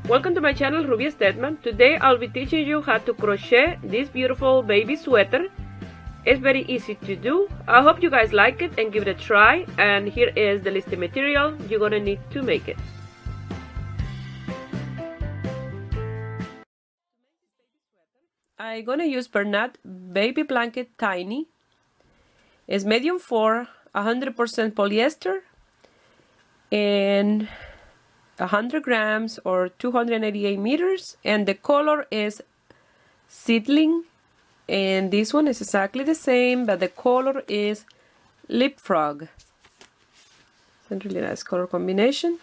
Welcome to my channel, Ruby Stedman. Today I'll be teaching you how to crochet this beautiful baby sweater. It's very easy to do. I hope you guys like it and give it a try. And here is the list of material you're gonna need to make it. I'm gonna use Bernat Baby Blanket Tiny. It's medium 4, 100% polyester, and 100 grams or 288 meters, and the color is seedling, and this one is exactly the same, but the color is leapfrog. It's a really nice color combination.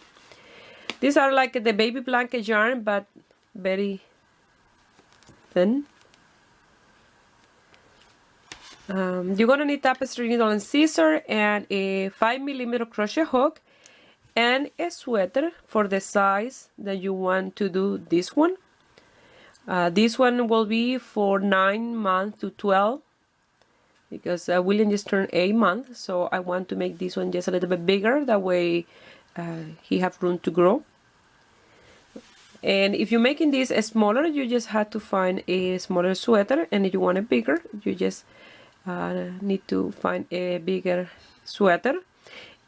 These are like the baby blanket yarn, but very thin. You're gonna need tapestry needle and scissor and a 5mm crochet hook and a sweater for the size that you want to do this one. This one will be for 9 months to 12 because William just turned 8 months, so I want to make this one just a little bit bigger, that way he have room to grow. And if you're making this smaller, you just have to find a smaller sweater, and if you want it bigger, you just need to find a bigger sweater.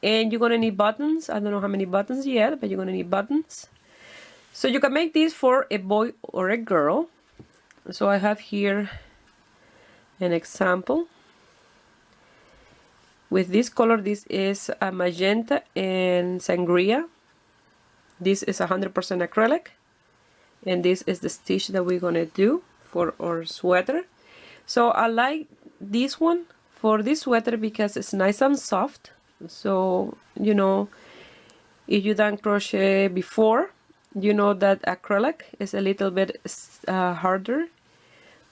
And you're gonna need buttons. I don't know how many buttons yet, but you're gonna need buttons. So you can make this for a boy or a girl. So I have here an example with this color. This is a magenta and sangria. This is 100% acrylic, and this is the stitch that we're gonna do for our sweater. So I like this one for this sweater because it's nice and soft. So, you know, if you done crochet before, you know that acrylic is a little bit harder,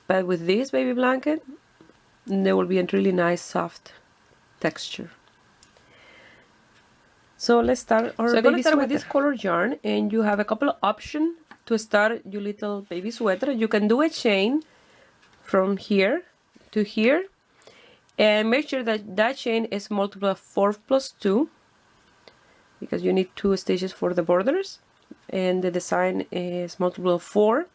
but with this baby blanket, there will be a really nice soft texture. So let's start our baby sweater. I'm going to start with this color yarn, and you have a couple of options to start your little baby sweater. You can do a chain from here to here, and make sure that that chain is multiple of 4 plus 2 because you need 2 stitches for the borders, and the design is multiple of 4.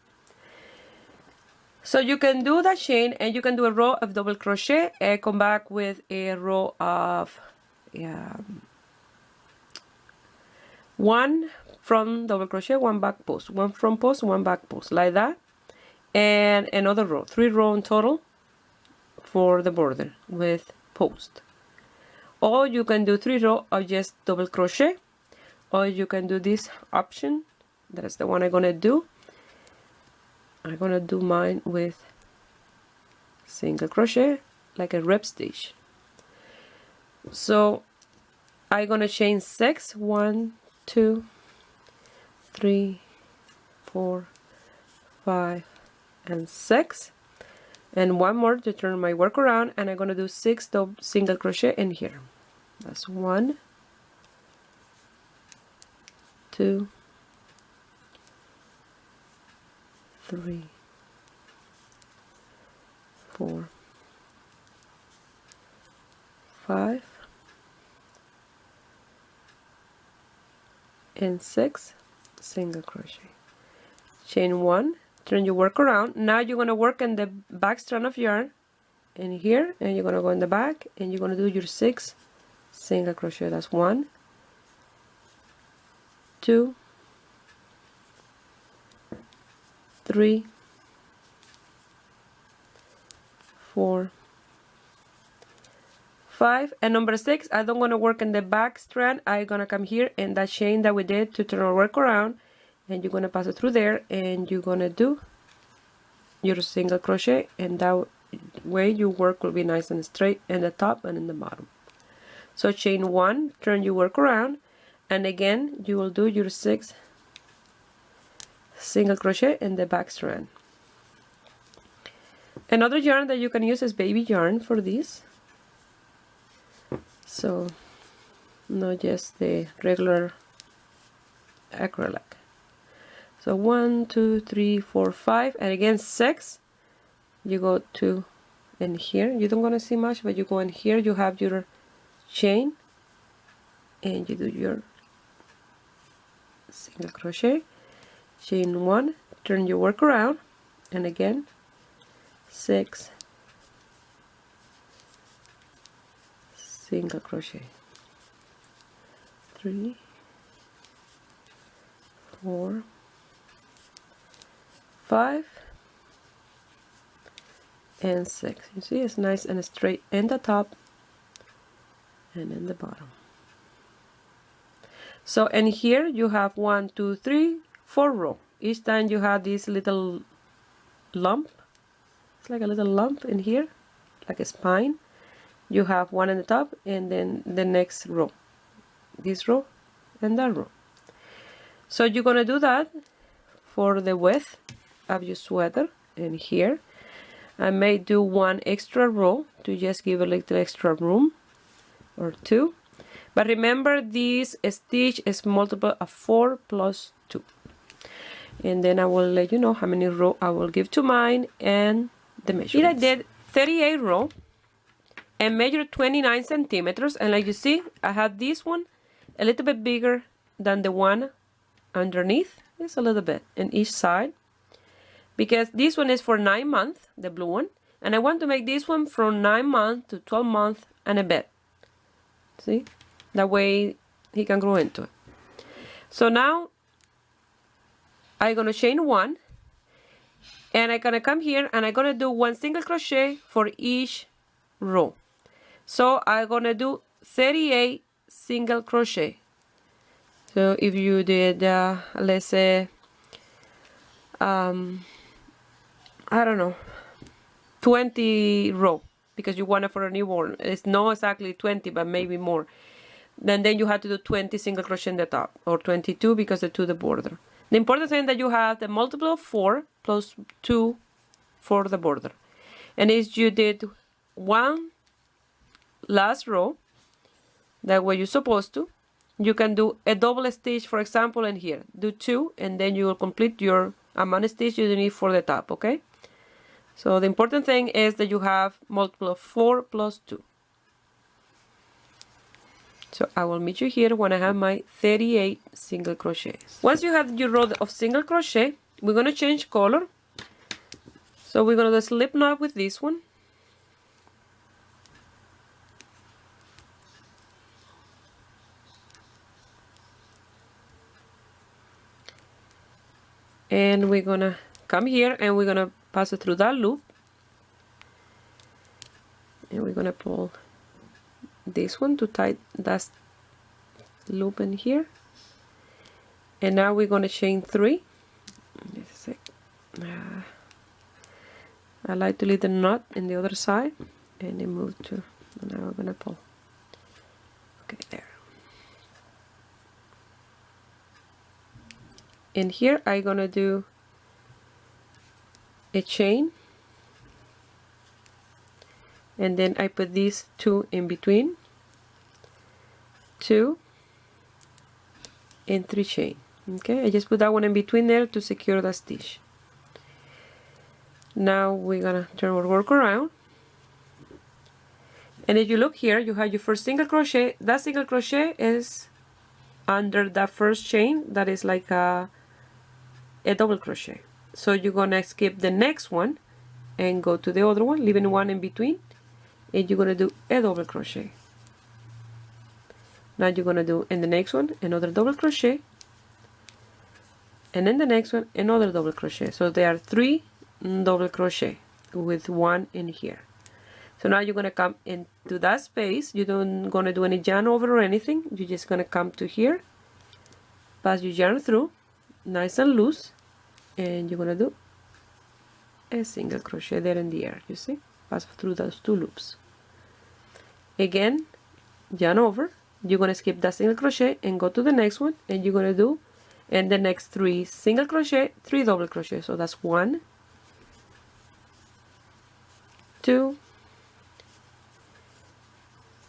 So you can do that chain, and you can do a row of double crochet and come back with a row of 1 from double crochet, 1 back post, 1 front post, 1 back post, like that, and another row, 3 rows in total for the border with post. Or you can do 3 rows of just double crochet, or you can do this option. That is the one I'm gonna do. I'm gonna do mine with single crochet, like a rib stitch. So I'm gonna chain 6, 1, 2, 3, 4, 5, and 6. And 1 more to turn my work around, and I'm gonna do 6 single crochet in here. That's 1, 2, 3, 4, 5, and 6 single crochet. Chain 1. Turn your work around. Now you're going to work in the back strand of yarn in here, and you're going to go in the back, and you're going to do your 6 single crochet. That's 1, 2, 3, 4, 5, and number 6, I don't want to work in the back strand. I'm going to come here in that chain that we did to turn our work around, and you're going to pass it through there, and you're going to do your single crochet, and that way your work will be nice and straight in the top and in the bottom. So chain 1, turn your work around, and again you will do your 6 single crochet in the back strand. Another yarn that you can use is baby yarn for this, so not just the regular acrylic. So 1, 2, 3, 4, 5, and again 6. You go to in here. You don't want to see much, but you go in here. You have your chain, and you do your single crochet, chain 1, turn your work around, and again 6 single crochet, 3, 4, 5, and 6. You see, it's nice and straight in the top and in the bottom. So, and here you have 1, 2, 3, 4 rows. Each time you have this little lump. It's like a little lump in here, like a spine. You have one in the top, and then the next row, this row and that row. So you're gonna do that for the width of your sweater. And here I may do 1 extra row to just give a little extra room, or 2. But remember, this stitch is multiple of 4 plus 2. And then I will let you know how many rows I will give to mine and the measurements. Here I did 38 rows and measured 29 centimeters. And like you see, I had this one a little bit bigger than the one underneath. Just a little bit in each side. Because this one is for 9 months, the blue one. And I want to make this one from 9 months to 12 months and a bit. See? That way he can grow into it. So now I'm gonna chain 1, and I'm gonna come here and I'm gonna do 1 single crochet for each row. So I'm gonna do 38 single crochet. So if you did let's say I don't know, 20 row, because you want it for a newborn. It's not exactly 20, but maybe more. Then you have to do 20 single crochet in the top, or 22 because the 2 the border. The important thing that you have the multiple of 4 plus 2 for the border. And if you did 1 last row, that way you're supposed to, you can do a double stitch, for example, in here. Do 2, and then you will complete your amount of stitch you need for the top, okay? So the important thing is that you have multiple of 4 plus 2. So I will meet you here when I have my 38 single crochets. Once you have your row of single crochet, we're going to change color. So we're going to do a slip knot with this one. And we're going to come here and we're going to pass it through that loop. And we're going to pull this one to tie that loop in here. And now we're going to chain 3. Just a sec. I like to leave the knot in the other side, and then move to, and now we're going to pull. Okay, there. And here I'm going to do a chain, and then I put these 2 in between, 2 and 3 chain. Okay, I just put that one in between there to secure the stitch. Now we're gonna turn our work around, and if you look here, you have your first single crochet. That single crochet is under that first chain, that is like a double crochet. So you're gonna skip the next one and go to the other one, leaving one in between, and you're gonna do a double crochet. Now you're gonna do in the next one another double crochet, and in the next one another double crochet. So there are 3 double crochet with 1 in here. So now you're gonna come into that space. You don't gonna do any yarn over or anything. You're just gonna come to here, pass your yarn through, nice and loose, and you're gonna do a single crochet there in the air. You see, pass through those 2 loops. Again, yarn over. You're gonna skip that single crochet and go to the next one, and you're gonna do in the next 3 single crochet, 3 double crochet. So that's 1, 2,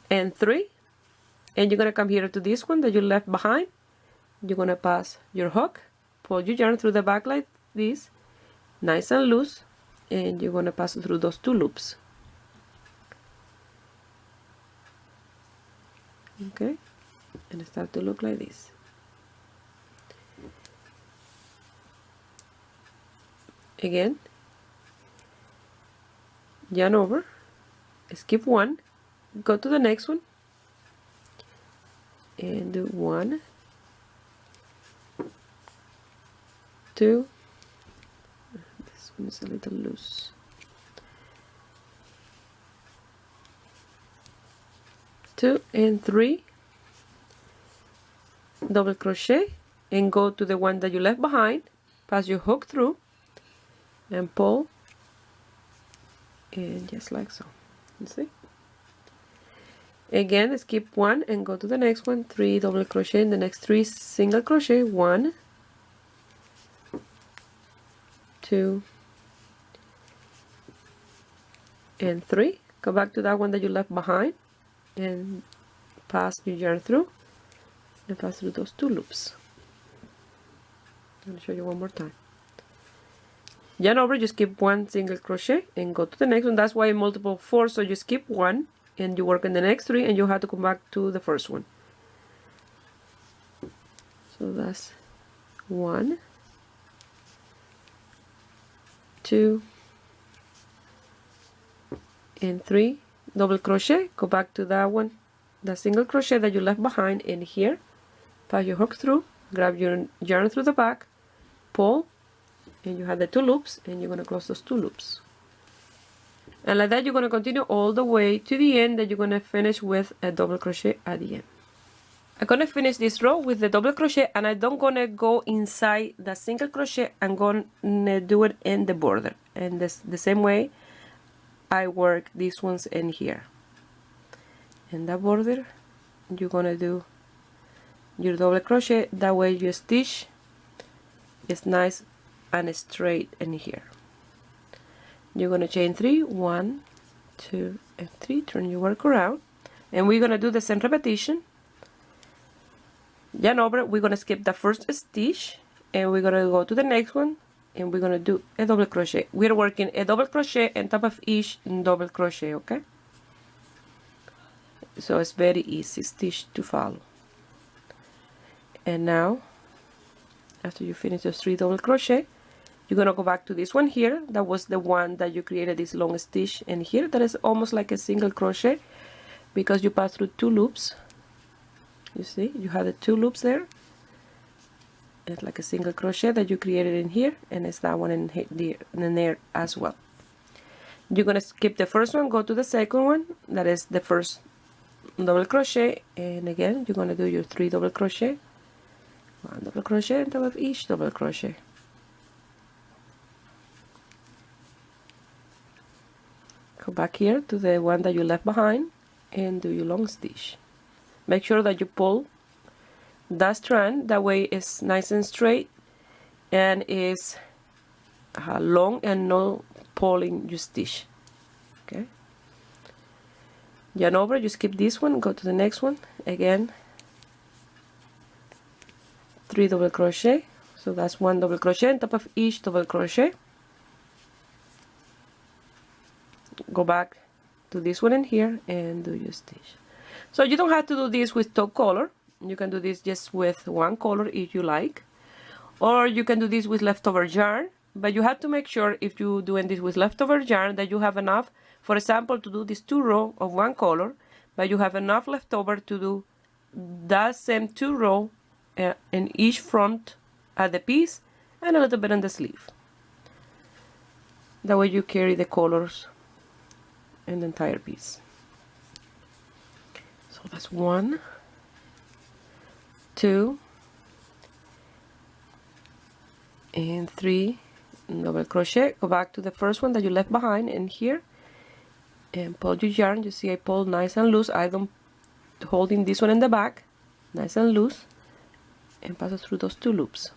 and 3. And you're gonna come here to this one that you left behind. You're gonna pass your hook, pull your yarn through the back like this, nice and loose, and you're gonna pass through those 2 loops. Okay, and start to look like this. again, yarn over, skip one, go to the next one, and do 1, 2, this one is a little loose, 2 and 3, double crochet, and go to the one that you left behind, pass your hook through, and pull, and just like so. You see? Again, skip one and go to the next one, 3 double crochet, in the next 3 single crochet, 1, 2, and 3. Go back to that one that you left behind and pass your yarn through and pass through those 2 loops. I'll show you one more time. Yarn over, you skip 1 single crochet and go to the next one. That's why multiple 4, so you skip 1 and you work in the next 3 and you have to come back to the first one. So that's 1, 2, and 3 double crochet, go back to that one, the single crochet that you left behind in here, pass your hook through, grab your yarn through the back, pull, and you have the 2 loops, and you're going to close those 2 loops. And like that, you're going to continue all the way to the end, that you're going to finish with a double crochet at the end. I'm going to finish this row with the double crochet, and I don't going to go inside the single crochet. I'm going to do it in the border, and this the same way I work these ones in here. In the border, you're going to do your double crochet, that way your stitch is nice and straight in here. You're going to chain 3, 1, 2, and 3, turn your work around, and we're going to do the same repetition. Yarn over, we're going to skip the first stitch, and we're going to go to the next one, and we're going to do a double crochet. We're working a double crochet on top of each double crochet, okay? So it's very easy stitch to follow. And now, after you finish those 3 double crochet, you're going to go back to this one here. That was the one that you created this long stitch in here. That is almost like a single crochet because you pass through 2 loops. You see, you have the 2 loops there. It's like a single crochet that you created in here, and it's that one in there as well. You're going to skip the first one, go to the second one. That is the first double crochet, and again you're going to do your 3 double crochet, 1 double crochet on top of each double crochet. Go back here to the one that you left behind and do your long stitch. Make sure that you pull that strand, that way it's nice and straight and is long and no pulling your stitch. Okay. Yarn over, you skip this one, go to the next one, again 3 double crochet, so that's 1 double crochet on top of each double crochet. Go back to this one in here and do your stitch. So you don't have to do this with top color, you can do this just with one color if you like, or you can do this with leftover yarn, but you have to make sure if you're doing this with leftover yarn that you have enough, for example, to do these 2 rows of one color, but you have enough leftover to do that same 2 rows in each front at the piece and a little bit on the sleeve. That way you carry the colors in the entire piece. So that's 1, 2, and 3 double crochet. Go back to the first one that you left behind in here and pull your yarn. You see I pull nice and loose. I don't holding this one in the back, nice and loose, and pass it through those 2 loops.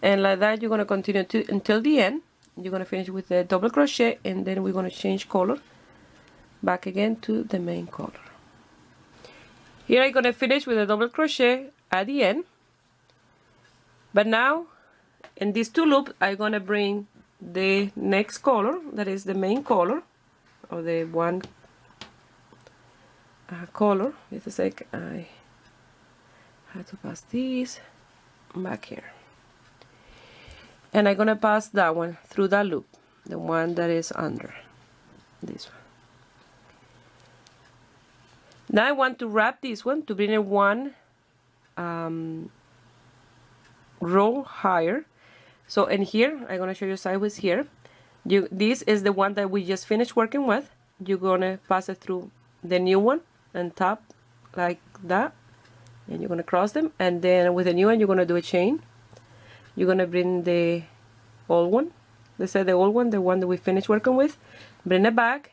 And like that you're going to continue until the end. You're going to finish with the double crochet, and then we're going to change color back again to the main color. Here I'm going to finish with a double crochet at the end, but now in these 2 loops I'm going to bring the next color, that is the main color, or the one color. Just a sec, I had to pass these back here. and I'm gonna pass that one through that loop, the one that is under this one. Now I want to wrap this one to bring it one row higher. So in here, I'm gonna show you sideways here. This is the one that we just finished working with. You're gonna pass it through the new one and tap like that, and you're gonna cross them, and then with the new one you're gonna do a chain. You're gonna bring the old one, let's say the old one, the one that we finished working with, bring it back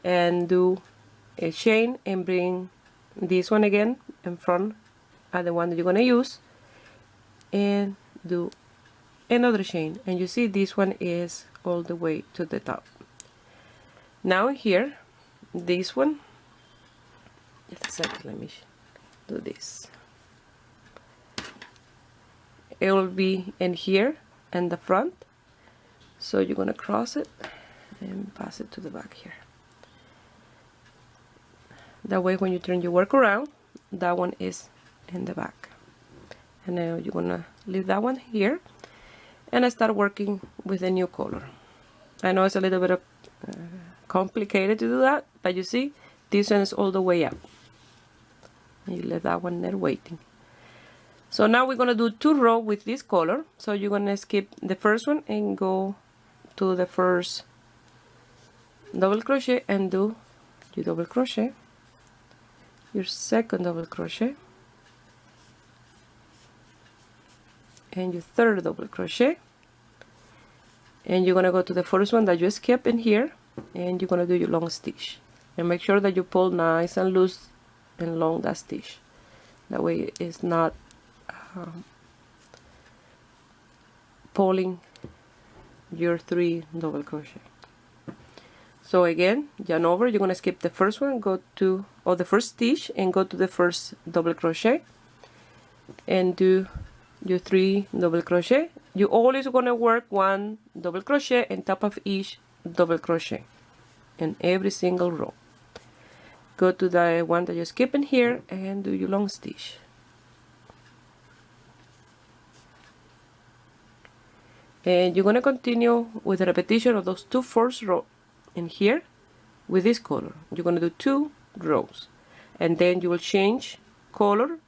and do a chain and bring this one again in front of the one that you're gonna use, and do another chain, and you see this one is all the way to the top. Now here, this one, just a second, let me do this. It will be in here in the front, so you're gonna cross it and pass it to the back here. That way when you turn your work around, that one is in the back. And now you're gonna leave that one here, and I start working with a new color. I know it's a little bit of, complicated to do that, but you see, this one is all the way up. And you leave that one there waiting. So now we're gonna do 2 rows with this color. So you're gonna skip the first one and go to the first double crochet and do your double crochet, your second double crochet, and your third double crochet, and you're gonna go to the first one that you skipped in here, and you're gonna do your long stitch, and make sure that you pull nice and loose and long that stitch. That way it's not pulling your 3 double crochet. So again, yarn over, you're gonna skip the first one, go to, or the first stitch, and go to the first double crochet and do your 3 double crochet. You always gonna work 1 double crochet on top of each double crochet in every single row. Go to the one that you skip in here and do your long stitch. And you're gonna continue with the repetition of those 2 first rows in here with this color. You're gonna do 2 rows, and then you will change color,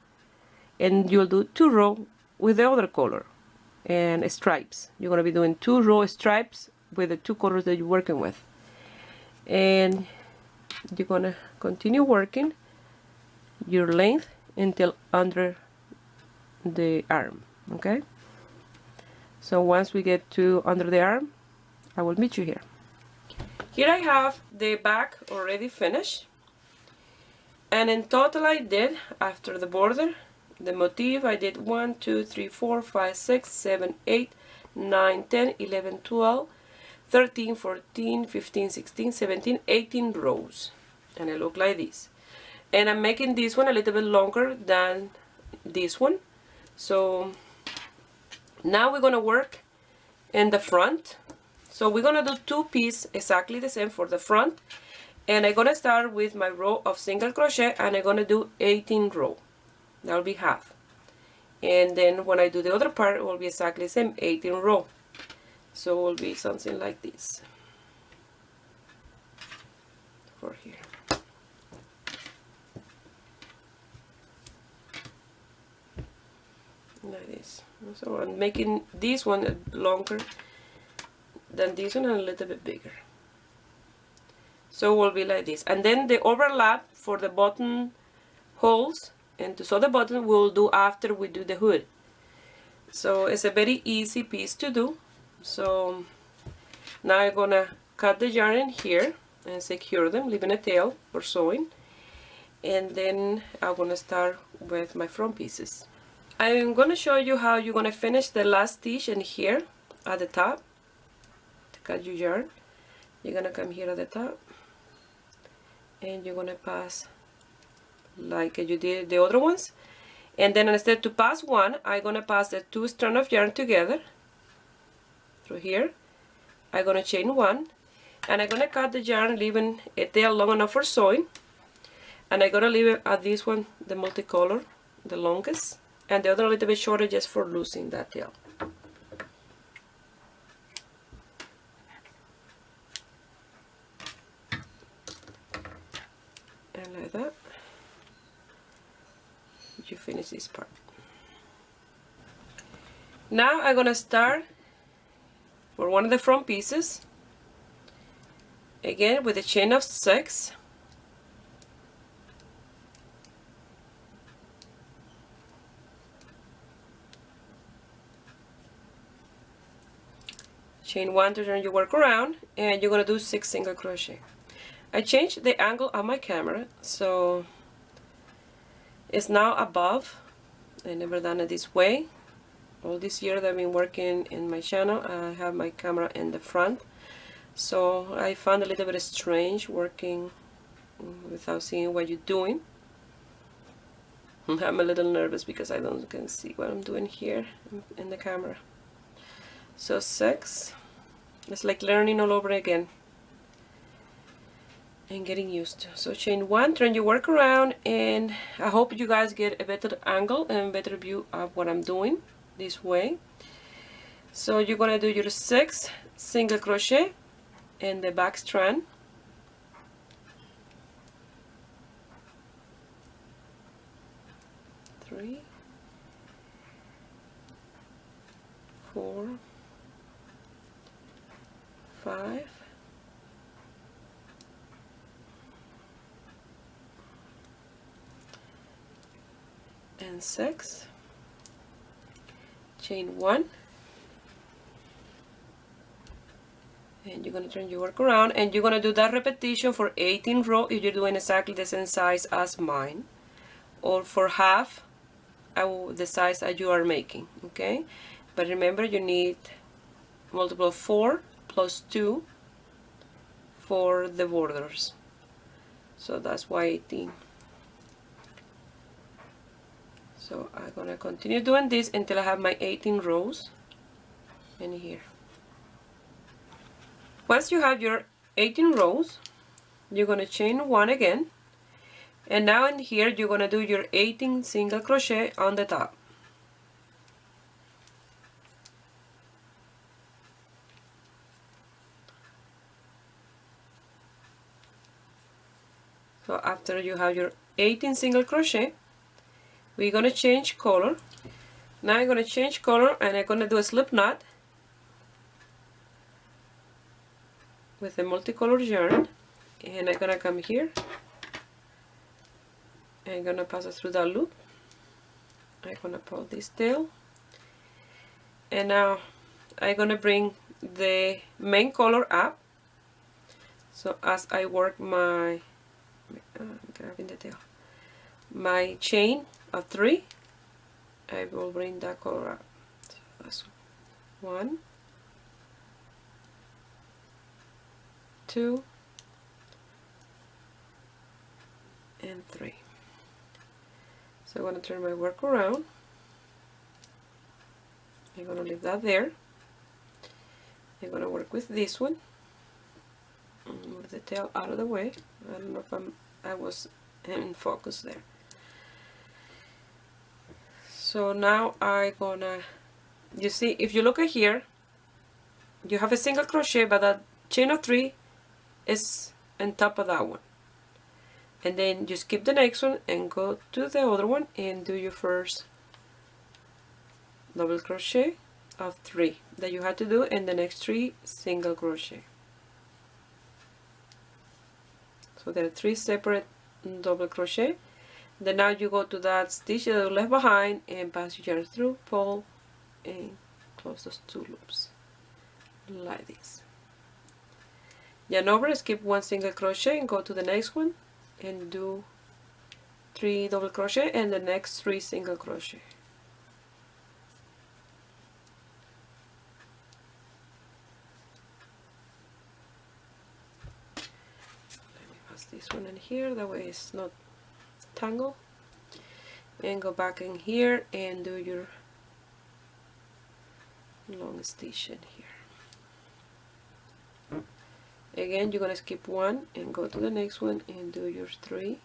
and you'll do 2 rows with the other color and stripes. You're gonna be doing 2 row stripes with the 2 colors that you're working with, and you're gonna continue working your length until under the arm. Okay, so once we get to under the arm, I will meet you here. Here I have the back already finished, and in total I did, after the border, the motif, I did 1, 2, 3, 4, 5, 6, 7, 8, 9, 10, 11, 12, 13, 14, 15, 16, 17, 18 rows, and it look like this. And I'm making this one a little bit longer than this one. So now we're gonna work in the front. So we're gonna do 2 pieces exactly the same for the front, and I'm gonna start with my row of single crochet, and I'm gonna do 18 row. That'll be half, and then when I do the other part, it will be exactly the same, 18 row. So it will be something like this for here. Like this. So I'm making this one longer than this one and a little bit bigger. So it will be like this. And then the overlap for the button holes and to sew the button we'll do after we do the hood. So it's a very easy piece to do. So now I'm gonna cut the yarn in here and secure them, leaving a tail for sewing, and then I'm gonna start with my front pieces. I'm gonna show you how you're gonna finish the last stitch in here at the top. To cut your yarn, you're gonna come here at the top and you're gonna pass like you did the other ones, and then instead to pass one, I'm gonna pass the 2 strands of yarn together through here. I'm gonna chain 1, and I'm gonna cut the yarn leaving a tail long enough for sewing, and I'm gonna leave it at this one, the multicolor, the longest, and the other a little bit shorter just for losing that tail. and like that you finish this part. Now I'm gonna start for one of the front pieces again with a chain of 6. Chain 1 to turn your work around, and you're gonna do 6 single crochet. I changed the angle of my camera, so it's now above. I never done it this way. All this year that I've been working in my channel, I have my camera in the front, so I found a little bit strange working without seeing what you're doing. I'm a little nervous because I don't can see what I'm doing here in the camera. So 6, it's like learning all over again and getting used to. So chain 1, turn your work around, and I hope you guys get a better angle and better view of what I'm doing this way. So you're gonna do your 6 single crochet in the back strand, three, 4, 5, and 6, chain 1, and you're going to turn your work around, and you're going to do that repetition for 18 rows if you're doing exactly the same size as mine, or for half the size that you are making, okay? But remember, you need multiple of 4 plus 2 for the borders, so that's why 18. So I'm gonna continue doing this until I have my 18 rows in here. Once you have your 18 rows, you're gonna chain 1 again, and now in here you're gonna do your 18 single crochet on the top. So after you have your 18 single crochet, we're going to change color. Now I'm going to change color, and I'm going to do a slip knot with a multicolored yarn, and I'm going to come here. I'm going to pass it through that loop. I'm going to pull this tail, and now I'm going to bring the main color up. So as I work my I'm grabbing the tail, my chain of 3, I will bring that color up. So that's 1, 2, and 3. So I'm going to turn my work around. I'm going to leave that there. I'm going to work with this one. Move the tail out of the way. I don't know if I was in focus there. So now I'm gonna, you see, if you look at here, you have a single crochet, but that chain of 3 is on top of that one. And then you skip the next one and go to the other one and do your first double crochet of 3 that you had to do in the next 3 single crochet. So there are 3 separate double crochet. Then now you go to that stitch that you left behind and pass your yarn through, pull, and close those 2 loops like this. Yarn over, skip 1 single crochet and go to the next one and do 3 double crochet and the next 3 single crochet. Let me pass this one in here, that way it's not tangled. And go back in here and do your long stitch in here. Again, you're going to skip 1 and go to the next one and do your 3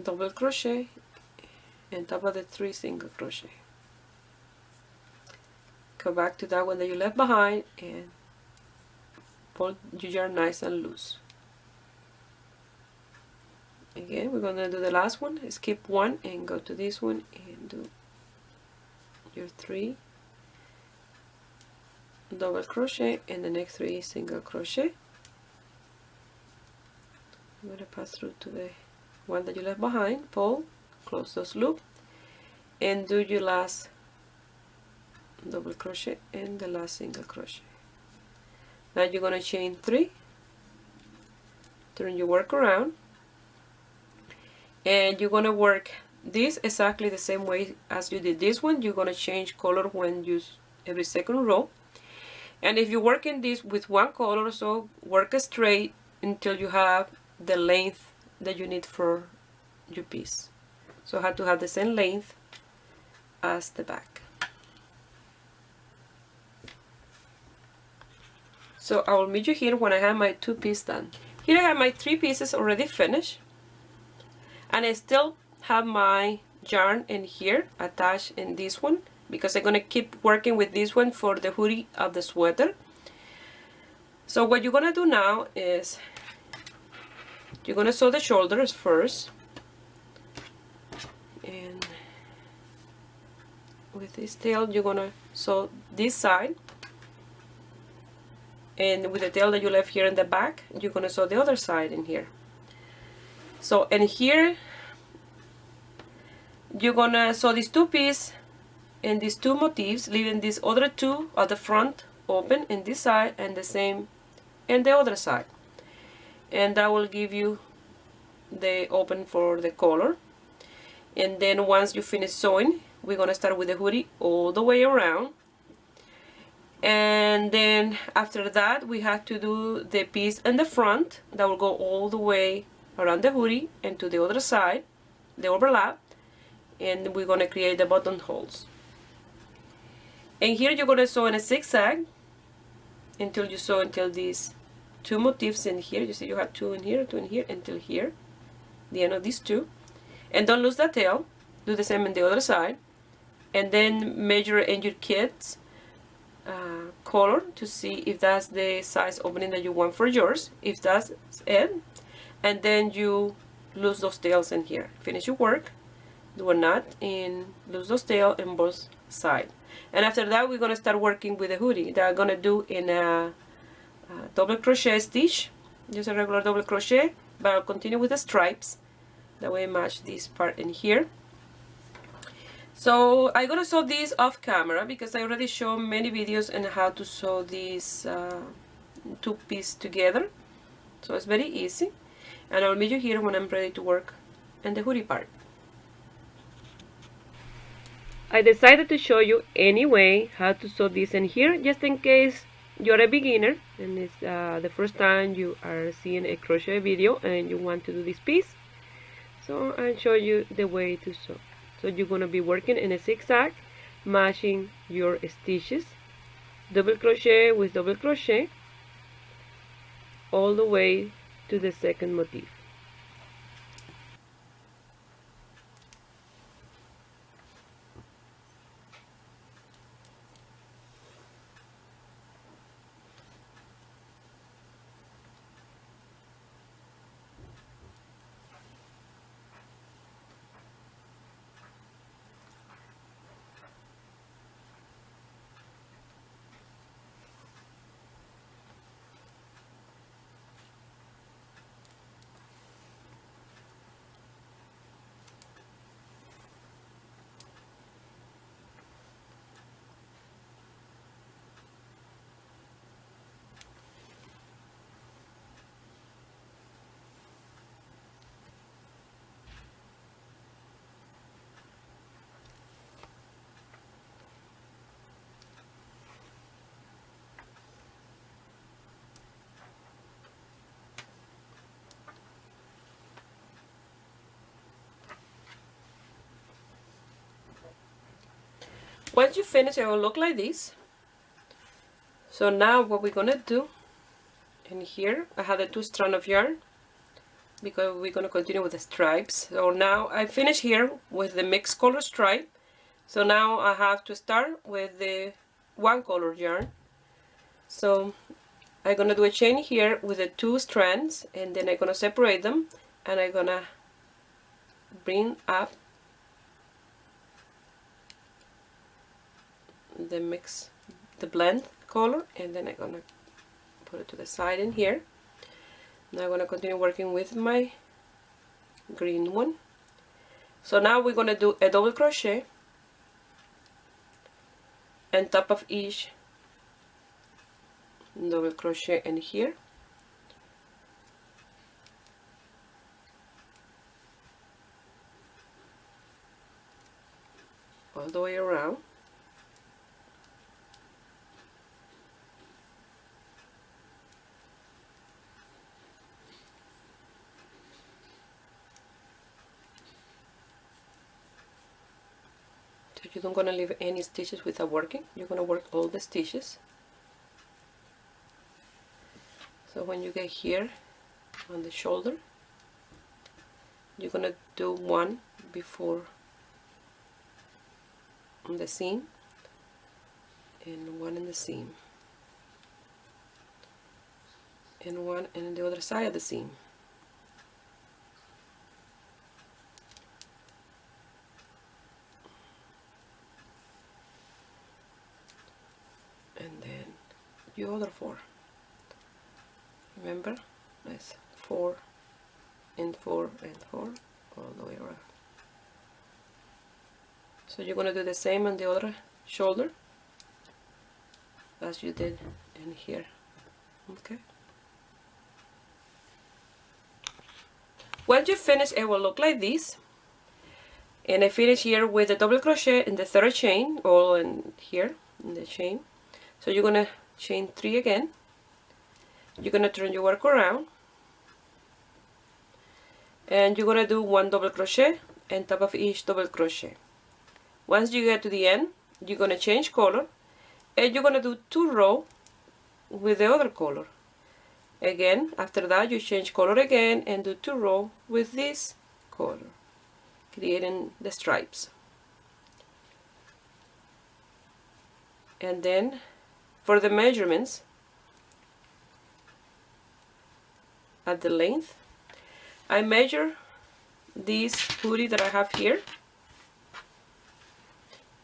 double crochet on top of the 3 single crochet. Go back to that one that you left behind and pull your yarn nice and loose. Again, we're gonna do the last one. Skip one and go to this one and do your 3 double crochet, and the next 3 single crochet. I'm gonna pass through to the one that you left behind, pull, close those loops, and do your last double crochet and the last single crochet. Now you're gonna chain 3, turn your work around, and you're gonna work this exactly the same way as you did this one. You're gonna change color when you every second row, and if you're working this with one color, so work straight until you have the length that you need for your piece. So I have to have the same length as the back. So I will meet you here when I have my 2 pieces done. Here I have my 3 pieces already finished, and I still have my yarn in here attached in this one because I'm gonna keep working with this one for the hoodie of the sweater. So what you're gonna do now is you're gonna sew the shoulders first, and with this tail you're gonna sew this side, and with the tail that you left here in the back you're gonna sew the other side in here. So in here you're gonna sew these 2 pieces and these 2 motifs, leaving these other 2 at the front open in this side and the same in the other side, and that will give you the open for the color. And then once you finish sewing, we're gonna start with the hoodie all the way around, and then after that we have to do the piece in the front that will go all the way around the hoodie and to the other side, the overlap, and we're gonna create the buttonholes. And here you're gonna sew in a zigzag until you sew until these 2 motifs in here. You see you have 2 in here, 2 in here, until here, the end of these 2. And don't lose the tail. Do the same on the other side, and then measure in your kit's color to see if that's the size opening that you want for yours. If that's it, and then you lose those tails in here. Finish your work, do a knot, and lose those tails in both sides. And after that we're going to start working with the hoodie that I'm going to do in a double crochet stitch, just a regular double crochet, but I'll continue with the stripes. That way I match this part in here. So I'm going to sew this off camera because I already showed many videos on how to sew these 2 pieces together. So it's very easy, and I'll meet you here when I'm ready to work on the hoodie part. I decided to show you anyway how to sew this in here, just in case you're a beginner and it's the first time you are seeing a crochet video and you want to do this piece. So I'll show you the way to sew. So you're going to be working in a zigzag, matching your stitches, double crochet with double crochet, all the way to the second motif. Once you finish, it will look like this. So now what we're gonna do in here, I have the 2 strands of yarn because we're gonna continue with the stripes. So now I finish here with the mixed color stripe. So now I have to start with the 1 color yarn. So I'm gonna do a chain here with the 2 strands, and then I'm gonna separate them, and I'm gonna bring up the blend color, and then I'm gonna put it to the side in here. Now I'm gonna continue working with my green one. So now we're gonna do a double crochet on top of each double crochet in here, all the way around. So you don't gonna leave any stitches without working. You're gonna work all the stitches. So when you get here on the shoulder, you're gonna do one before on the seam and one in the seam and one in the other side of the seam. And then your other 4. Remember, that's 4 and 4 and 4 all the way around. So you're gonna do the same on the other shoulder as you did in here. Okay. Once you finish, it will look like this. And I finish here with a double crochet in the 3rd chain, all in here in the chain. So you're gonna chain 3 again. You're gonna turn your work around, and you're gonna do 1 double crochet on top of each double crochet. Once you get to the end, you're gonna change color, and you're gonna do 2 rows with the other color. Again, after that, you change color again and do 2 rows with this color, creating the stripes. And then for the measurements at the length, I measure this hoodie that I have here,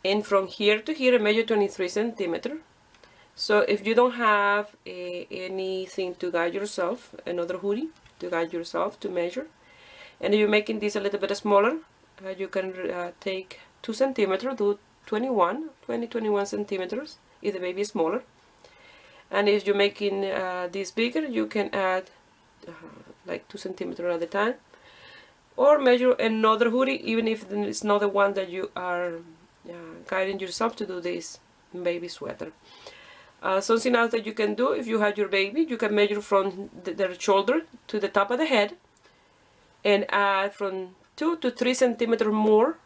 and from here to here I measure 23 centimeters. So if you don't have anything to guide yourself, another hoodie to guide yourself to measure, and you're making this a little bit smaller, you can take 2 centimeters, do 21 centimeters if the baby is smaller. And if you're making this bigger, you can add like 2 centimeters at a time, or measure another hoodie even if it's not the one that you are guiding yourself to do this baby sweater. Something else that you can do if you have your baby, you can measure from their shoulder to the top of the head and add from 2 to 3 centimeters more.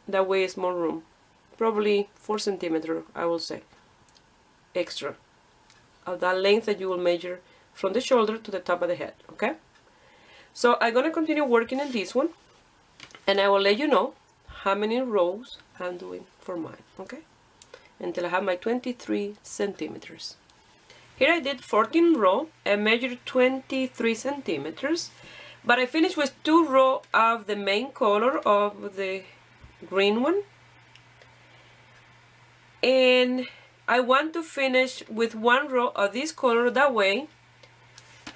That way it's more room, probably 4 centimeters I will say extra of that length that you will measure from the shoulder to the top of the head. Okay, so I'm gonna continue working on this one, and I will let you know how many rows I'm doing for mine. Okay, until I have my 23 centimeters. Here I did 14 rows and measured 23 centimeters, but I finished with 2 rows of the main color of the green one, and I want to finish with 1 row of this color. That way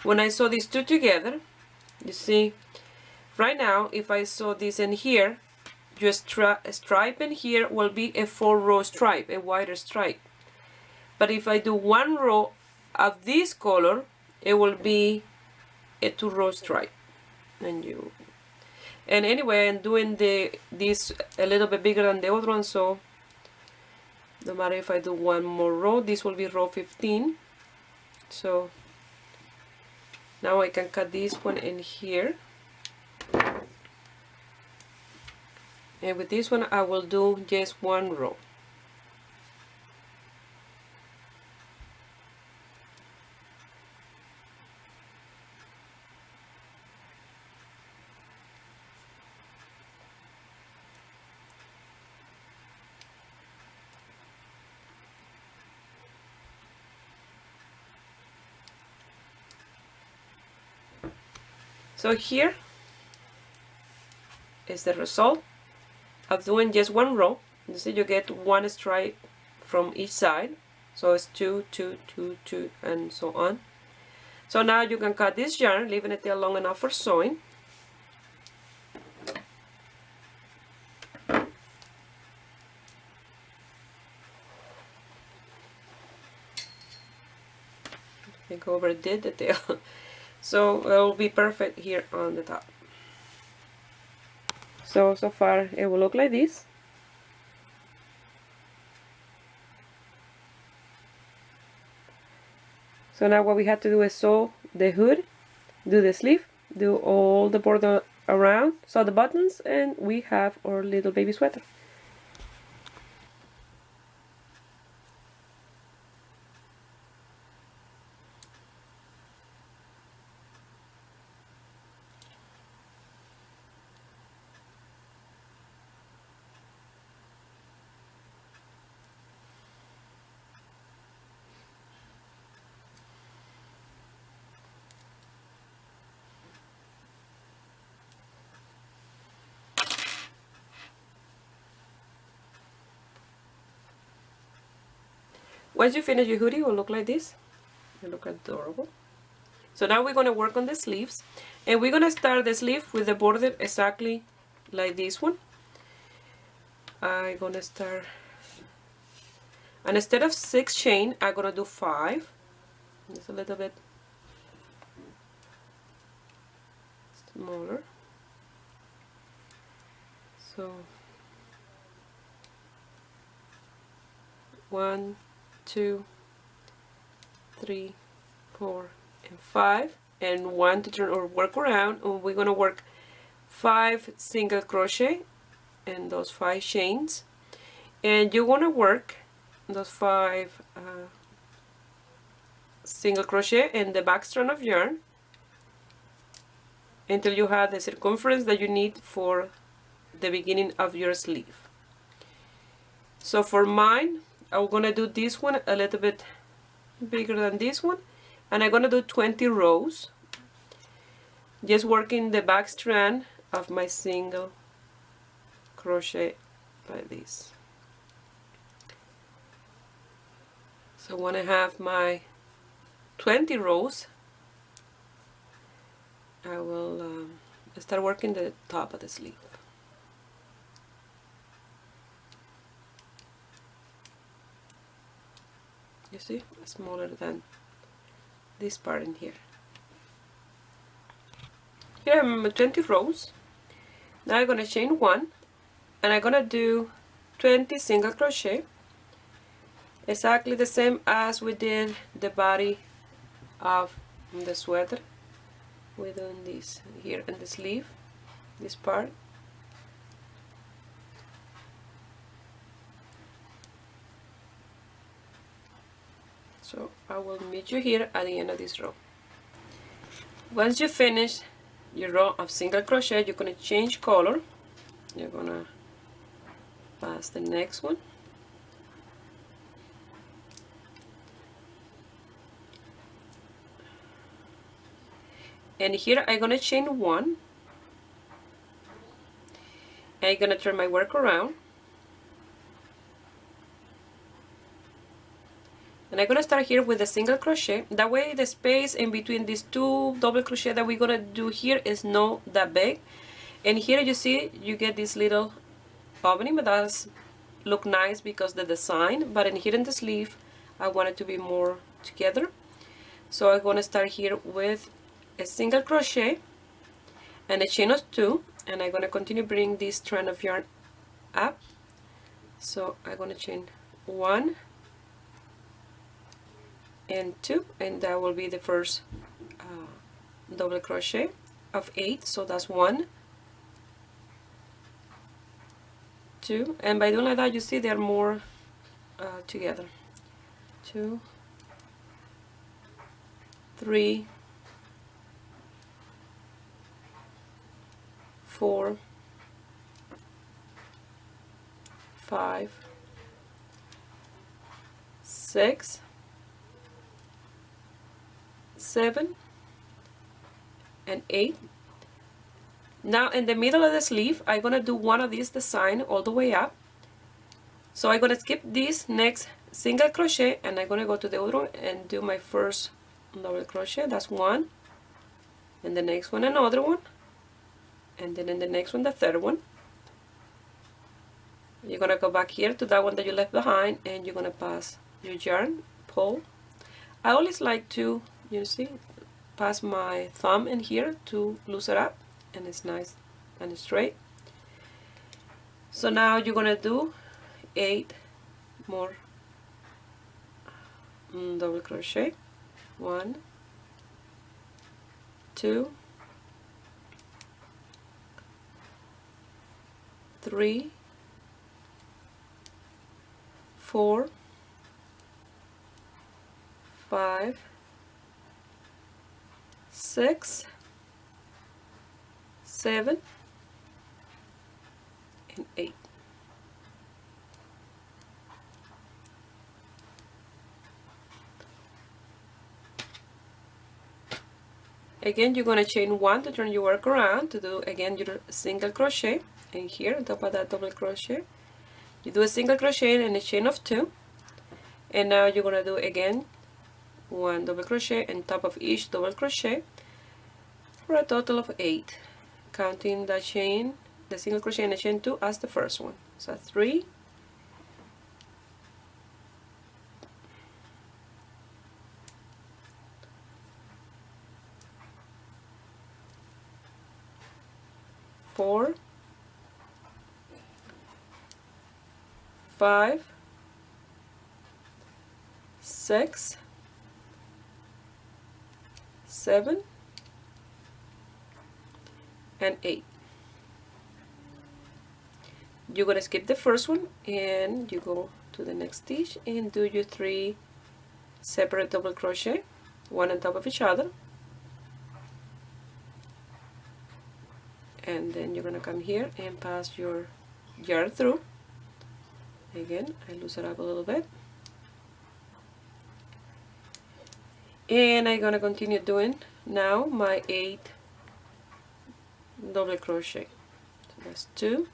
when I sew these 2 together, you see right now if I sew this in here, just stripe in here will be a 4-row stripe, a wider stripe. But if I do 1 row of this color, it will be a 2-row stripe. And anyway, I'm doing this a little bit bigger than the other one, so no matter if I do 1 more row, this will be row 15. So now I can cut this one in here, and with this one I will do just 1 row. So here is the result of doing just one row. You see, you get one stripe from each side, so it's 2, 2, 2, 2, and so on. So now you can cut this yarn, leaving it there long enough for sewing. I think I overdid the tail. So it will be perfect here on the top. So far it will look like this. So now what we have to do is sew the hood, do the sleeve, do all the border around, sew the buttons, and we have our little baby sweater. Once you finish your hoodie, it will look like this. It will look adorable. So now we're going to work on the sleeves. And we're going to start the sleeve with the border exactly like this one. I'm going to start, and instead of 6 chain, I'm going to do 5. Just a little bit smaller. So 1, 2, 3, 4, and 5, and 1 to turn or work around, and we're going to work 5 single crochet in those 5 chains, and you want to work those 5 single crochet in the back strand of yarn until you have the circumference that you need for the beginning of your sleeve. So for mine, I'm going to do this one a little bit bigger than this one, and I'm going to do 20 rows, just working the back strand of my single crochet like this. So when I have my 20 rows, I will start working the top of the sleeve. You see, smaller than this part in here. Here I'm 20 rows. Now I'm going to chain 1, and I'm going to do 20 single crochet, exactly the same as we did the body of the sweater. We're doing this here in the sleeve, this part. So I will meet you here at the end of this row. Once you finish your row of single crochet, you're going to change color. You're going to pass the next one. And here I'm going to chain 1. I'm going to turn my work around. And I'm going to start here with a single crochet. That way the space in between these 2 double crochet that we're going to do here is not that big. And here you see you get this little opening, but does look nice because the design. But in here in the sleeve, I want it to be more together. So I'm going to start here with a single crochet and a chain of 2, and I'm going to continue bringing this strand of yarn up. So I'm going to chain 1 and 2, and that will be the first double crochet of 8. So that's 1, 2, and by doing like that, you see they're more together. 2, 3, 4, 5, 6, 7, and 8. Now in the middle of the sleeve I'm gonna do one of these design all the way up. So I'm gonna skip this next single crochet and I'm gonna go to the other one and do my first double crochet. That's one, and the next one another one, and then in the next one the third one. You're gonna go back here to that one that you left behind and you're gonna pass your yarn, pull. I always like to, you see, pass my thumb in here to loosen it up, and it's nice and straight. So now you're gonna do 8 more double crochet. 1, 2, 3, 4, 5, 6, 7, and 8. Again, you're going to chain 1 to turn your work around to do again your single crochet, and here on top of that double crochet you do a single crochet and a chain of 2, and now you're going to do again 1 double crochet on top of each double crochet for a total of 8, counting the chain, the single crochet and the chain 2 as the first one. So 3, 4, 5, 6, 7, and 8. You're going to skip the first one and you go to the next stitch and do your 3 separate double crochet, one on top of each other, and then you're going to come here and pass your yarn through. Again, I loosen it up a little bit, and I'm going to continue doing now my 8 double crochet. So that's 2,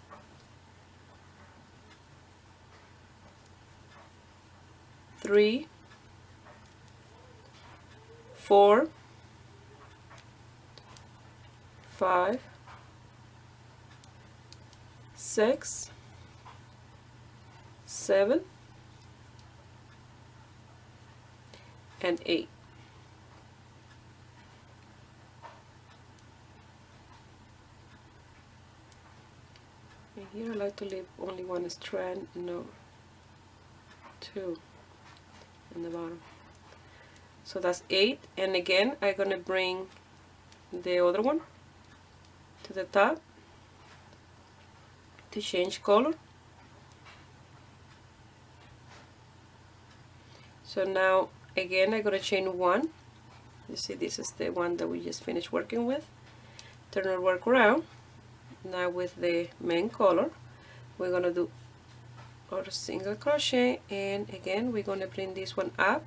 3, 4, 5, 6, 7, and 8. And here I like to leave only one strand, no, 2 in the bottom. So that's 8, and again I'm gonna bring the other one to the top to change color. So now again I'm gonna chain 1. You see, this is the one that we just finished working with. Turn our work around. Now with the main color we're gonna do our single crochet, and again we're gonna bring this one up.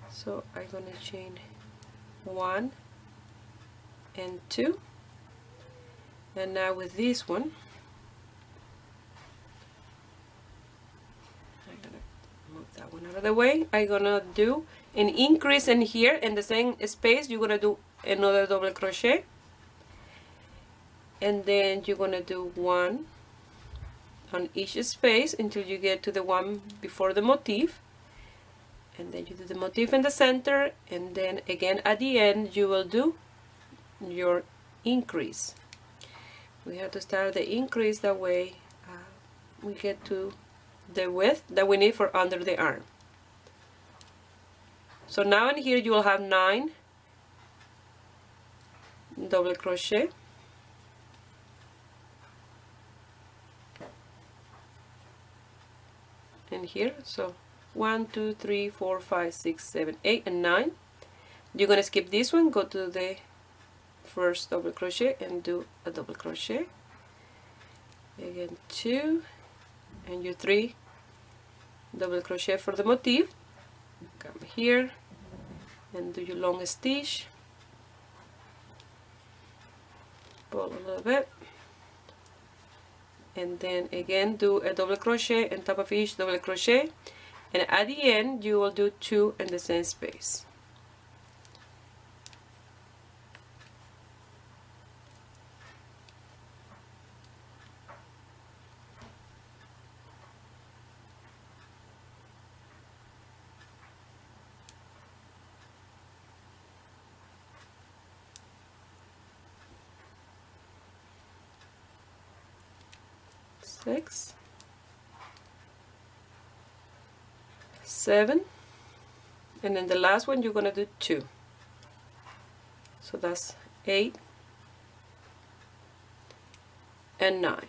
So I'm gonna chain 1 and 2, and now with this one I'm gonna move that one out of the way. I'm gonna do an increase in here in the same space. You're gonna do another double crochet, and then you're gonna do 1 on each space until you get to the one before the motif, and then you do the motif in the center, and then again at the end you will do your increase. We have to start the increase, that way we get to the width that we need for under the arm. So now in here you will have 9 double crochet, in here. So 1, 2, 3, 4, 5, 6, 7, 8, and 9. You're gonna skip this one, go to the first double crochet and do a double crochet. Again 2, and your 3 double crochet for the motif. Come here and do your long stitch, pull a little bit, and then again do a double crochet on top of each double crochet, and at the end you will do 2 in the same space. Six, 7, and then the last one you're gonna do 2. So that's 8 and 9.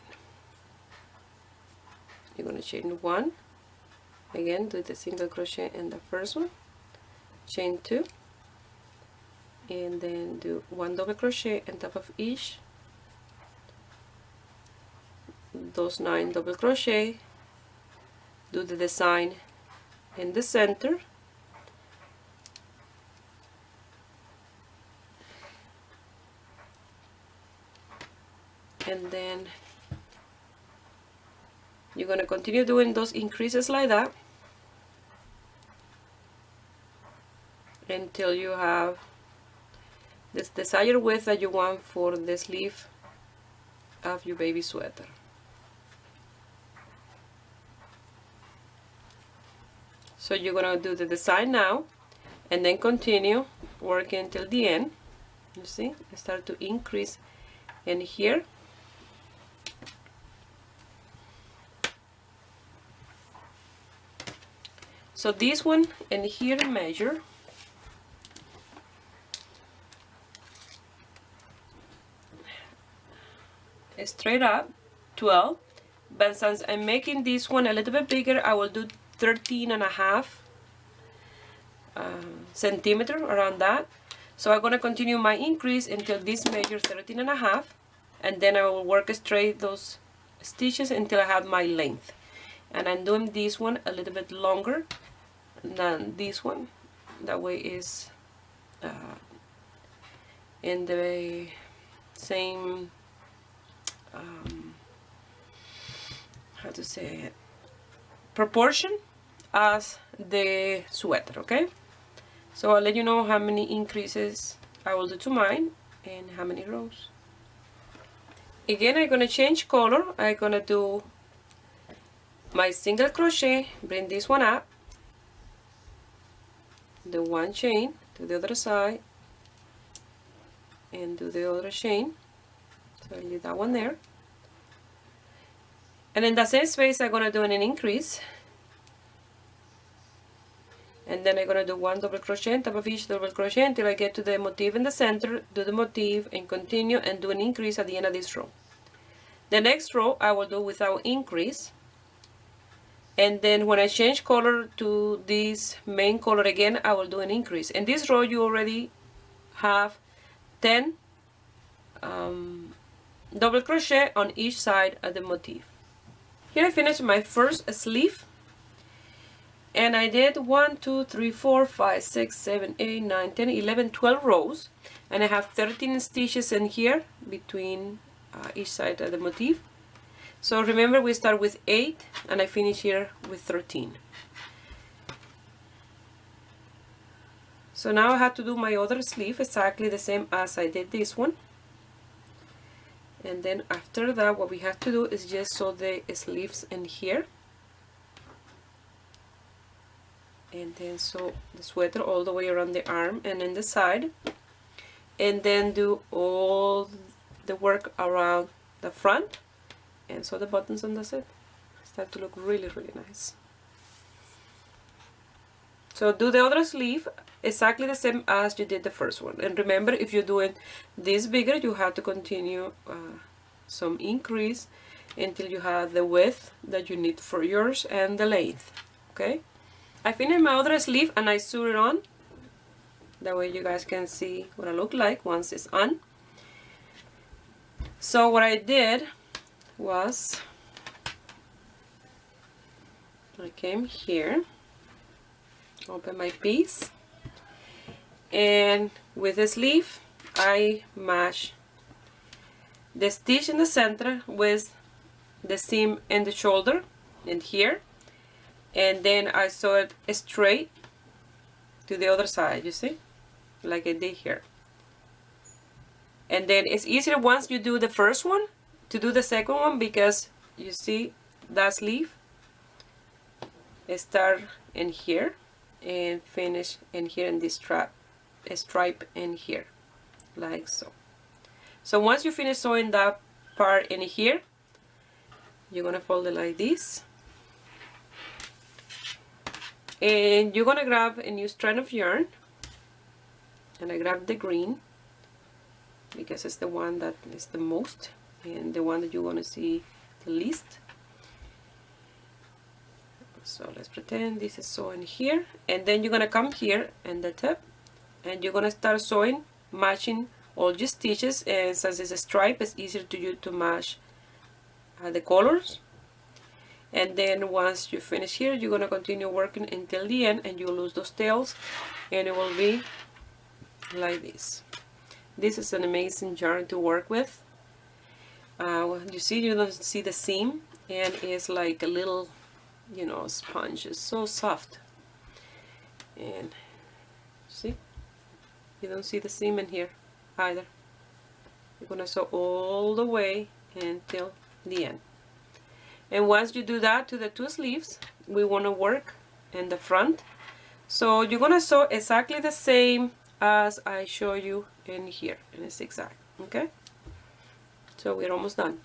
You're gonna chain 1, again do the single crochet in the first one, chain 2, and then do 1 double crochet on top of each, those 9 double crochet, do the design in the center, and then you're going to continue doing those increases like that until you have this desired width that you want for the sleeve of your baby sweater. So you're going to do the design now and then continue working until the end. You see, I start to increase in here. So this one and here measure straight up 12, but since I'm making this one a little bit bigger, I will do 13.5 centimeter, around that. So I'm going to continue my increase until this measure 13.5, and then I will work straight those stitches until I have my length. And I'm doing this one a little bit longer than this one, that way is in the same how to say it, proportion as the sweater. Okay, so I'll let you know how many increases I will do to mine and how many rows. Again, I'm gonna change color. I'm gonna do my single crochet, bring this one up, do 1 chain to the other side, and do the other chain. So I'll leave that one there. And in the same space, I'm gonna do an increase, and then I'm gonna do 1 double crochet on top of each double crochet until I get to the motif in the center, do the motif and continue and do an increase at the end of this row. The next row I will do without increase, and then when I change color to this main color again, I will do an increase. In this row you already have 10 double crochet on each side of the motif. Here I finished my first sleeve, and I did 1, 2, 3, 4, 5, 6, 7, 8, 9, 10, 11, 12 rows, and I have 13 stitches in here between each side of the motif. So remember, we start with 8 and I finish here with 13. So now I have to do my other sleeve exactly the same as I did this one, and then after that what we have to do is just sew the sleeves in here, and then sew the sweater all the way around the arm and in the side, and then do all the work around the front and sew the buttons, and that's it. Start to look really, really nice. So do the other sleeve exactly the same as you did the first one, and remember, if you're doing this bigger, you have to continue some increase until you have the width that you need for yours and the length. Okay, I finished my other sleeve and I sewed it on, that way you guys can see what I look like once it's on. So what I did was I came here, open my piece, and with the sleeve I match the stitch in the center with the seam in the shoulder and here, and then I sew it straight to the other side, you see, like I did here. And then it's easier once you do the first one to do the second one, because you see that sleeve start in here and finish in here in this stripe in here, like so. So once you finish sewing that part in here, you're gonna fold it like this, and you're gonna grab a new strand of yarn, and I grabbed the green because it's the one that is the most and the one that you want to see the least. So let's pretend this is sewn here, and then you're gonna come here in the tip and you're gonna start sewing, matching all your stitches, and since it's a stripe, it's easier to you to match the colors. And then once you finish here, you're gonna continue working until the end, and you'll lose those tails, and it will be like this. This is an amazing yarn to work with. You see, you don't see the seam, and it's like a little, you know, sponge. It's so soft. And see, you don't see the seam in here either. You're gonna sew all the way until the end. And once you do that to the two sleeves, we want to work in the front. So you're gonna sew exactly the same as I show you in here in a zigzag. Okay, so we're almost done.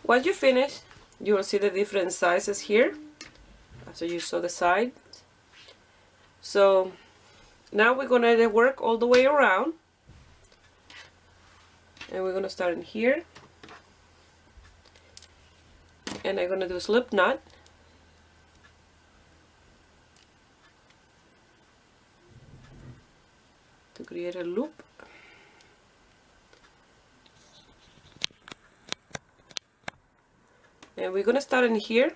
Once you finish, you will see the different sizes here after you sew the side. So now we're gonna work all the way around, and we're gonna start in here, and I'm gonna do a slip knot, to create a loop. And we're gonna start in here.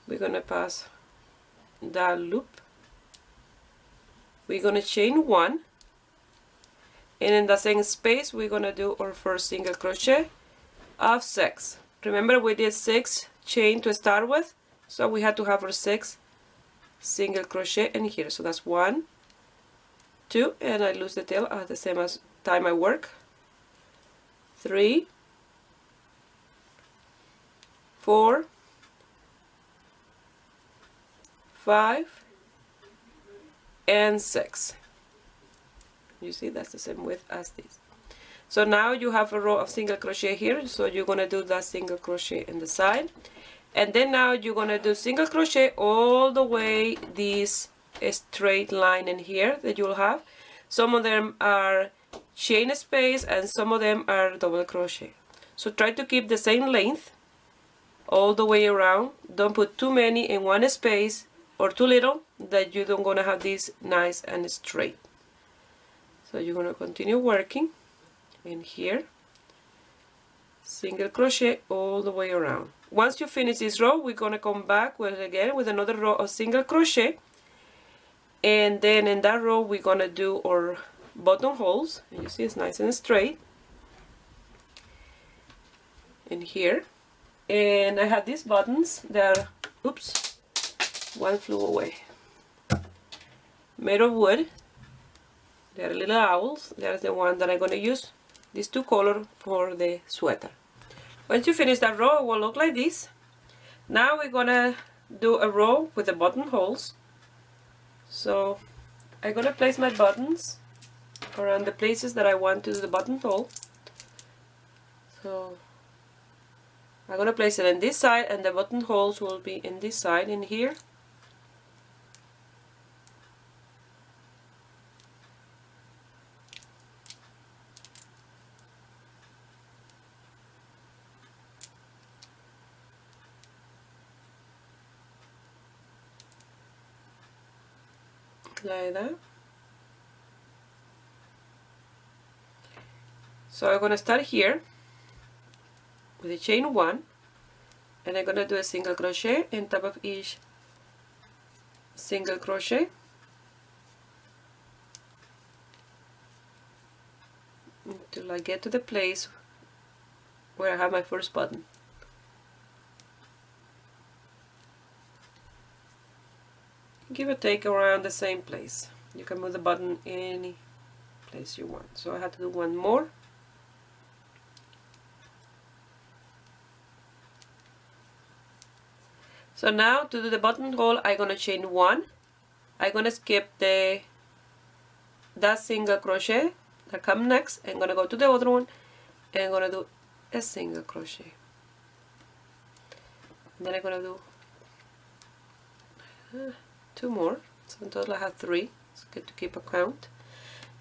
We're gonna pass that loop. We're gonna chain one, and in the same space we're gonna do our first single crochet of 6. Remember, we did 6 chain to start with, So we had to have our 6 single crochet in here. So that's 1, 2, and I lose the tail at the same as time I work. 3, 4, 5, and 6. You see, that's the same width as this. So now you have a row of single crochet here, so you're going to do that single crochet in the side, and then now you're going to do single crochet all the way this straight line in here that you'll have. Some of them are chain space and some of them are double crochet. So try to keep the same length all the way around. Don't put too many in one space or too little that you don't going to have this nice and straight. So you're going to continue working in here, single crochet all the way around. Once you finish this row, we're going to come back again with another row of single crochet, and then in that row we're going to do our buttonholes. And you see it's nice and straight in here. And I have these buttons that are, oops, one flew away, made of wood. They're little owls. They're the one that I'm going to use, these 2 colors, for the sweater. Once you finish that row, it will look like this. Now we're going to do a row with the buttonholes. So I'm going to place my buttons around the places that I want to do the buttonhole. So I'm going to place it on this side, and the buttonholes will be in this side in here. Like that. So I'm going to start here with a chain 1, and I'm going to do a single crochet on top of each single crochet until I get to the place where I have my first button. Give or take around the same place. You can move the button any place you want. So I have to do one more. So now to do the buttonhole, I'm going to chain 1. I'm going to skip that single crochet that comes next. I'm going to go to the other one and I'm going to do a single crochet. And then I'm going to do 2 more. So in total I have 3. It's good to keep a count.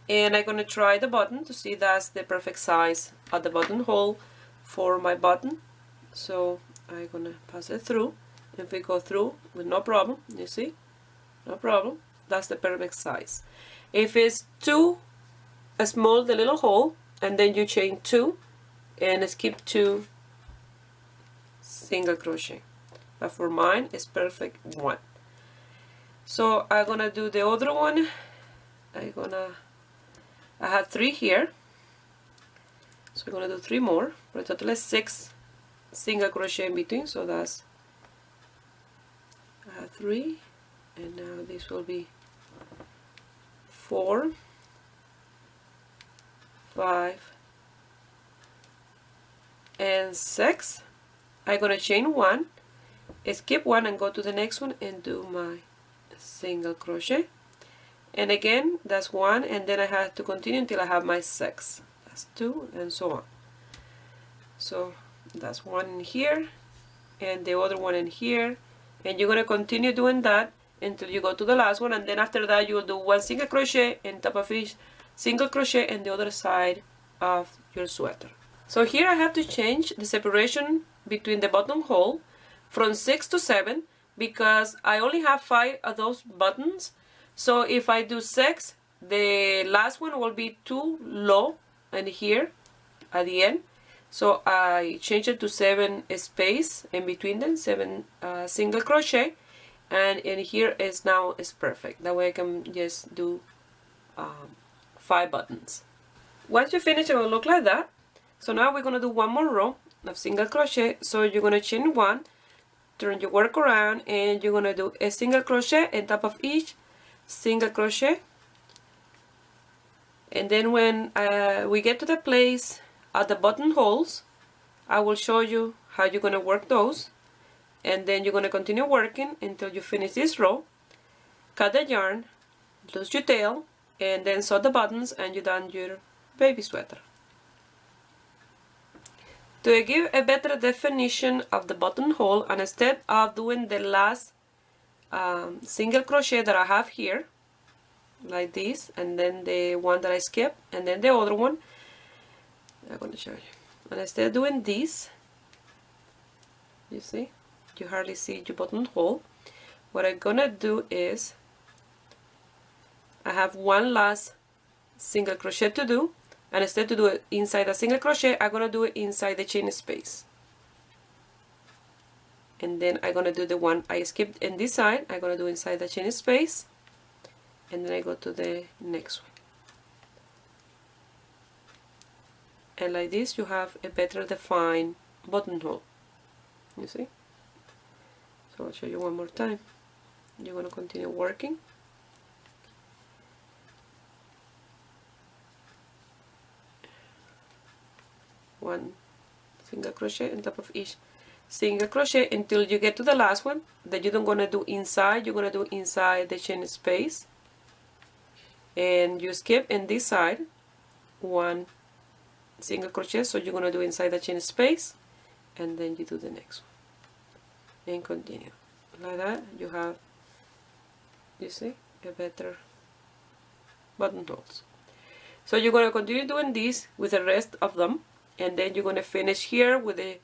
And I'm going to try the button to see that's the perfect size of the buttonhole for my button. So I'm going to pass it through. If we go through with no problem, you see, no problem, that's the perfect size. If it's too small, the little hole, and then you chain 2 and skip 2 single crochet. But for mine, it's perfect 1. So I'm gonna do the other one. I have 3 here, so I'm gonna do 3 more for a total of 6 single crochet in between. So that's 3, and now this will be 4, 5, and 6. I'm gonna chain 1, skip 1, and go to the next one and do my single crochet. And again, that's 1, and then I have to continue until I have my 6. That's 2, and so on. So that's 1 in here, and the other one in here. And you're going to continue doing that until you go to the last one, and then after that you will do 1 single crochet on top of each single crochet in the other side of your sweater. So here I have to change the separation between the buttonhole from 6 to 7 because I only have 5 of those buttons. So if I do 6, the last one will be too low in here at the end. So I changed it to 7 space in between them, 7 single crochet, and in here is now is perfect. That way I can just do 5 buttons. Once you finish, it will look like that. So now we're going to do 1 more row of single crochet. So you're going to chain 1, turn your work around, and you're going to do a single crochet on top of each single crochet. And then when we get to the place at the buttonholes, I will show you how you're going to work those. And then you're going to continue working until you finish this row. Cut the yarn, lose your tail, and then sew the buttons, and you're done your baby sweater. To give a better definition of the buttonhole, and instead of doing the last single crochet that I have here, like this, and then the one that I skipped, and then the other one, I'm going to show you. And instead of doing this, you see, you hardly see your buttonhole. What I'm going to do is, I have one last single crochet to do, and instead to do it inside a single crochet, I'm going to do it inside the chain space. And then I'm going to do the one I skipped in this side, I'm going to do inside the chain space, and then I go to the next one. And like this you have a better defined buttonhole. You see? So I'll show you one more time. You're going to continue working. One single crochet on top of each single crochet until you get to the last one that you don't going to do inside. You're going to do inside the chain space, and you skip in this side one single crochet, so you're going to do inside the chain space, and then you do the next one and continue like that. You have, you see, a better buttonholes. So you're going to continue doing this with the rest of them, and then you're going to finish here with a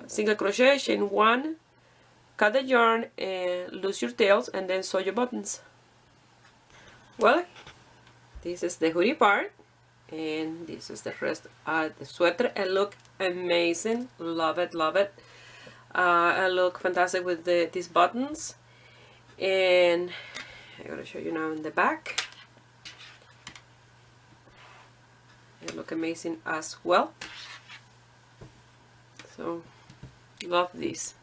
single crochet, chain one, cut the yarn and lose your tails, and then sew your buttons. Well, this is the hoodie part, and this is the rest of the sweater. It look amazing, love it, love it. I look fantastic with these buttons, and I'm going to show you now in the back. They look amazing as well. So love this.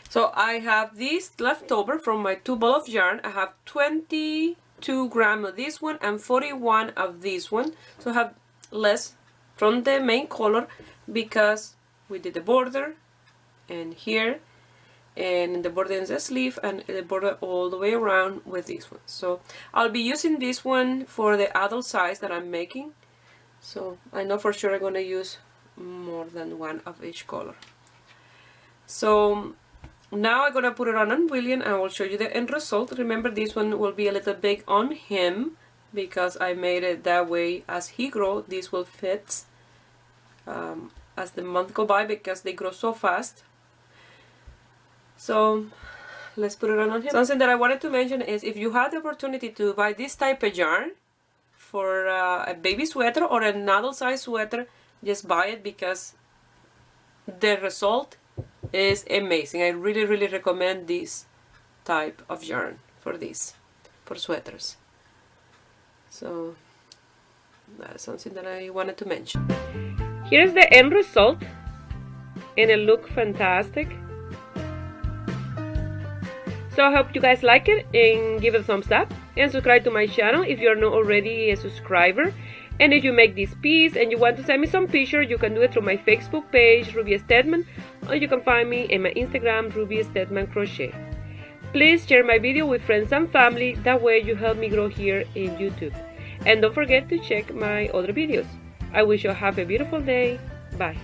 So I have this left over from my 2 ball of yarn. I have 22 grams of this one and 41 of this one. So I have less from the main color because we did the border and here, and in the border is the sleeve, and the border all the way around with this one. So I'll be using this one for the adult size that I'm making. So I know for sure I'm going to use more than one of each color. So now I'm going to put it on William, and I will show you the end result. Remember, this one will be a little big on him because I made it that way. As he grows, this will fit as the month go by because they grow so fast. So let's put it on him. Something that I wanted to mention is if you have the opportunity to buy this type of yarn for a baby sweater or an adult size sweater, just buy it because the result is amazing. I really, really recommend this type of yarn for sweaters. So that's something that I wanted to mention. Here's the end result, and it looks fantastic. So I hope you guys like it and give it a thumbs up and subscribe to my channel if you're not already a subscriber. And if you make this piece and you want to send me some pictures, you can do it through my Facebook page, Ruby Stedman, or you can find me in my Instagram, Ruby Stedman Crochet. Please share my video with friends and family, that way you help me grow here in YouTube. And don't forget to check my other videos. I wish you have a beautiful day. Bye.